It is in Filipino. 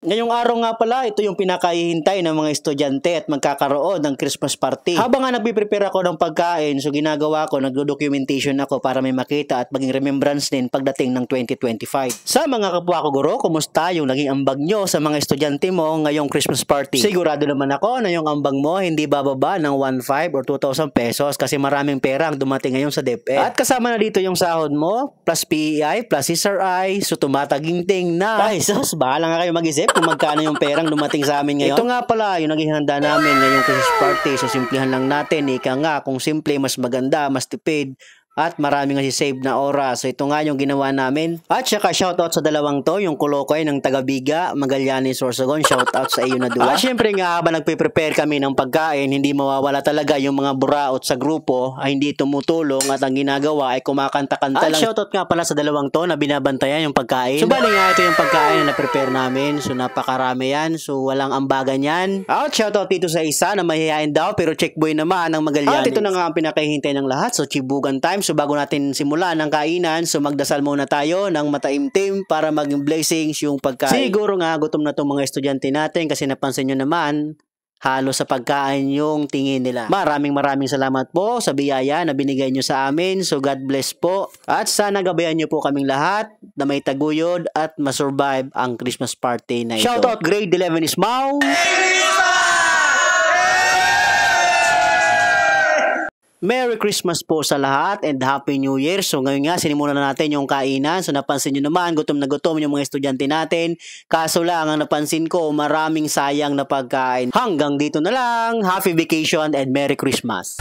Ngayong araw nga pala, ito yung pinakahihintay ng mga estudyante at magkakaroon ng Christmas party. Habang nga nagpiprepare ako ng pagkain, so ginagawa ko, nagdo-documentation ako para may makita at maging remembrance din pagdating ng 2025. Sa mga kapwa ko guro, kumusta yung naging ambag nyo sa mga estudyante mo ngayong Christmas party? Sigurado naman ako na yung ambag mo hindi bababa ng 1,500 or 2,000 pesos kasi maraming pera ang dumating ngayon sa DepEd. At kasama na dito yung sahod mo, plus PEI, plus SRI, so tumataginting na. Ay, sus, bahala nga kayo mag-isip kung magkano yung perang dumating sa amin ngayon. Ito nga pala yung naging handa namin ngayong Christmas party. So simplihan lang natin, ika nga kung simple mas maganda, mas tipid at maraming save na oras. So ito nga yung ginawa namin. At saka shoutout sa dalawang to, yung Kulokoy ng Tagabiga, Magallanes, Sorsogon. Shoutout sa iyo na dua. At syempre nga habang nagpe-prepare kami ng pagkain, hindi mawawala talaga yung mga buraot sa grupo ay hindi tumutulong at ang ginagawa ay kumakanta-kanta lang. At shoutout nga pala sa dalawang to na binabantayan yung pagkain. So bali nga ito yung pagkain na na-prepare namin. So napakarami yan. So walang ambagan yan. At shoutout dito sa isa na mahihain daw pero checkboy naman ng Magallanes. At ito na nga ang pinakahihintay ng lahat. So Chibugan time. So bago natin simulan ang kainan, so magdasal muna tayo ng mataimtim para maging blessings yung pagkain. Siguro nga gutom na itong mga estudyante natin kasi napansin nyo naman, halos sa pagkain yung tingin nila. Maraming salamat po sa biyaya na binigay nyo sa amin. So God bless po. At sana gabayan nyo po kaming lahat na may taguyod at masurvive ang Christmas party na ito. Shoutout grade 11 Ismaw! Merry Christmas po sa lahat and Happy New Year. So ngayon nga, sinimulan na natin yung kainan. So napansin nyo naman, gutom na gutom yung mga estudyante natin. Kaso lang, ang napansin ko, maraming sayang na pagkain. Hanggang dito na lang. Happy vacation and Merry Christmas.